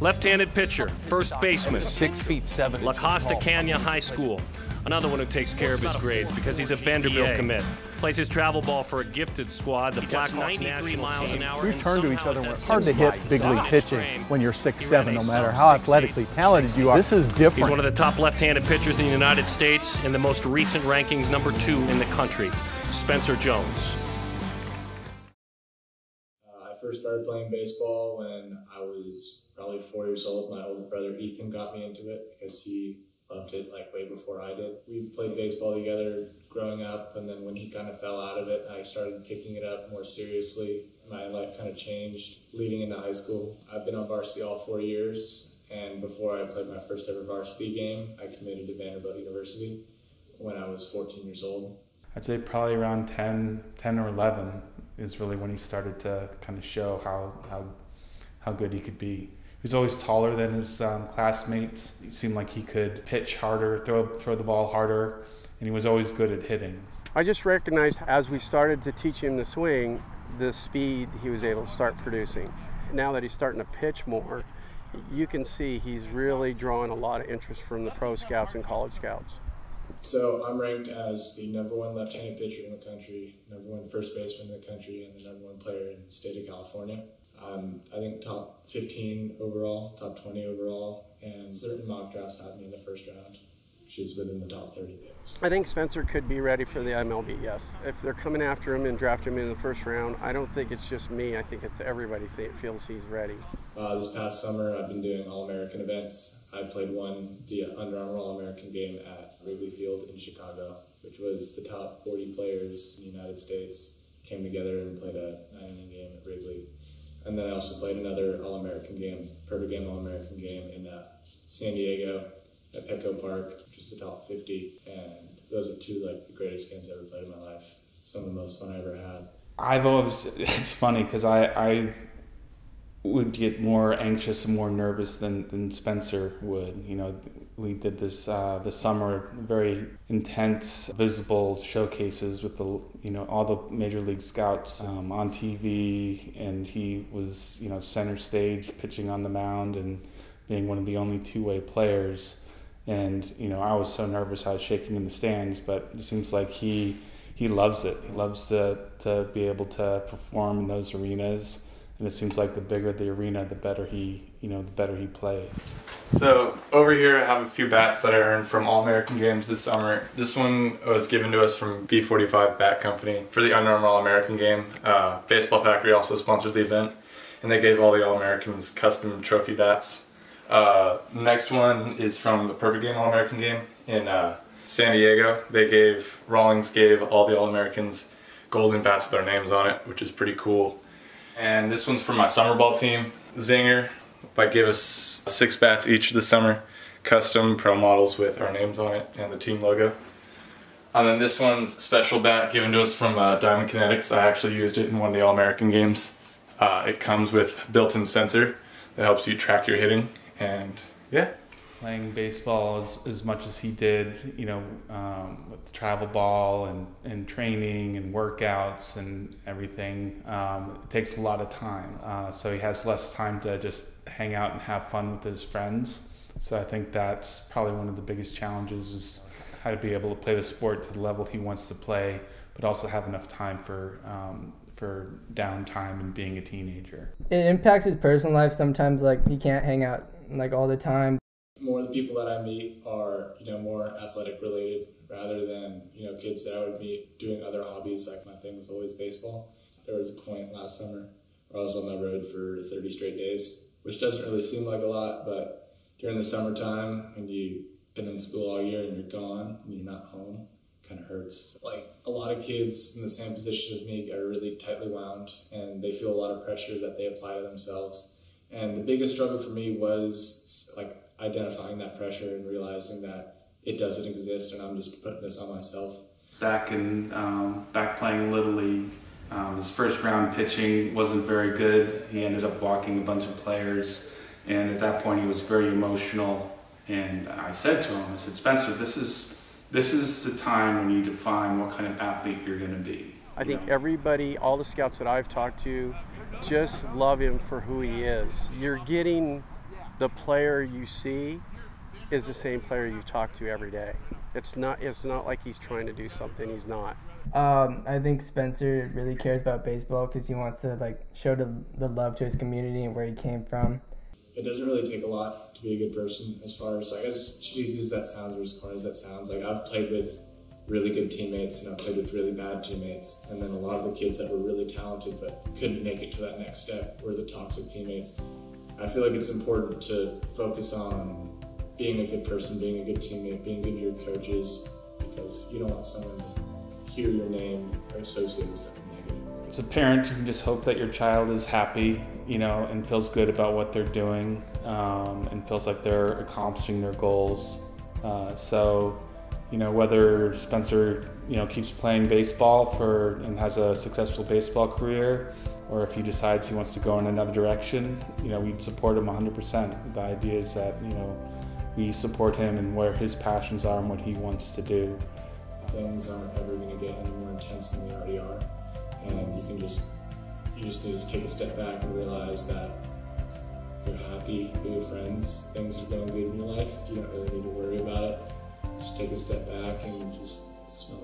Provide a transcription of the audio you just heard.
Left-handed pitcher, first baseman. 6'7" La Costa Canyon High School. Another one who takes care of his grades because he's a Vanderbilt commit. Plays his travel ball for a gifted squad, the Blackhawks national miles an hour. We turn to each other when it's hard to hit big league pitching when you're 6'7", no matter how athletically talented you are. This is different. He's one of the top left-handed pitchers in the United States, in the most recent rankings, #2 in the country. Spencer Jones. I first started playing baseball when I was probably 4 years old. My older brother Ethan got me into it because he loved it like way before I did. We played baseball together growing up, and then when he kind of fell out of it, I started picking it up more seriously. My life kind of changed leading into high school. I've been on varsity all 4 years, and before I played my first ever varsity game, I committed to Vanderbilt University when I was 14 years old. I'd say probably around 10 or 11 is really when he started to kind of show how good he could be. He was always taller than his classmates. It seemed like he could pitch harder, throw the ball harder, and he was always good at hitting. I just recognized as we started to teach him the swing, the speed he was able to start producing. Now that he's starting to pitch more, you can see he's really drawing a lot of interest from the pro scouts and college scouts. So I'm ranked as the #1 left-handed pitcher in the country, #1 first baseman in the country, and the #1 player in the state of California. I think top 15 overall, top 20 overall, and certain mock drafts have me in the first round, which is within the top 30 picks. I think Spencer could be ready for the MLB, yes. If they're coming after him and drafting him in the first round, I don't think it's just me. I think it's everybody feels he's ready. This past summer, I've been doing All-American events. I played the Under Armour All-American game at Wrigley Field in Chicago, which was the top 40 players in the United States came together and played a 9-inning game at Wrigley. And then I also played another All-American game, perfect game All-American game in San Diego at Petco Park, which was the top 50. And those are two the greatest games I ever played in my life. Some of the most fun I ever had. It's funny because I would get more anxious and more nervous than Spencer would. You know, we did this summer, very intense, visible showcases with all the major league scouts on TV, and he was center stage pitching on the mound and being one of the only two-way players. And I was so nervous I was shaking in the stands, but it seems like he loves it. He loves to be able to perform in those arenas. And it seems like the bigger the arena, the better he plays. So over here I have a few bats that I earned from All-American games this summer. This one was given to us from B45 Bat Company for the Under Armour All-American game. Baseball Factory also sponsored the event, and they gave all the All-Americans custom trophy bats. Next one is from the Perfect Game All-American game in San Diego. Rawlings gave all the All-Americans golden bats with our names on it, which is pretty cool. And this one's from my summer ball team. Zinger gave us 6 bats each this summer, custom pro models with our names on it and the team logo. And then this one's a special bat given to us from Diamond Kinetics. I actually used it in one of the All-American games. It comes with built-in sensor that helps you track your hitting, and yeah. Playing baseball as much as he did, with the travel ball and training and workouts and everything, it takes a lot of time. So he has less time to just hang out and have fun with his friends. So I think that's probably one of the biggest challenges, is how to be able to play the sport to the level he wants to play, but also have enough time for downtime and being a teenager. It impacts his personal life sometimes, he can't hang out all the time. More of the people that I meet are, more athletic related rather than, kids that I would meet doing other hobbies. My thing was always baseball. There was a point last summer where I was on the road for 30 straight days, which doesn't really seem like a lot, but during the summertime, when you've been in school all year and you're gone and you're not home, it kind of hurts. A lot of kids in the same position as me are really tightly wound, and they feel a lot of pressure that they apply to themselves. And the biggest struggle for me was identifying that pressure and realizing that it doesn't exist and I'm just putting this on myself. Back playing Little League, his first round pitching wasn't very good. He ended up walking a bunch of players, and at that point he was very emotional. And I said to him, I said, Spencer, this is the time when you define what kind of athlete you're going to be. I think everybody, all the scouts that I've talked to, just love him for who he is. You're getting the player you see is the same player you talk to every day. It's not like he's trying to do something he's not. I think Spencer really cares about baseball because he wants to like show the love to his community and where he came from. It doesn't really take a lot to be a good person, as far as like, as cheesy as that sounds or as corny as that sounds. Like, I've played with really good teammates and I've played with really bad teammates, and then a lot of the kids that were really talented but couldn't make it to that next step were the toxic teammates. I feel like it's important to focus on being a good person, being a good teammate, being good to your coaches, because you don't want someone to hear your name or associate with something negative. As a parent, you can just hope that your child is happy, and feels good about what they're doing, and feels like they're accomplishing their goals. So, whether Spencer, keeps playing baseball and has a successful baseball career, or if he decides he wants to go in another direction, we'd support him 100%. The idea is that, we support him and where his passions are and what he wants to do. Things aren't ever going to get any more intense than they already are, and you just need to take a step back and realize that you're happy, you're with friends, things are going good in your life. You don't really need to worry about it. Just take a step back and just smell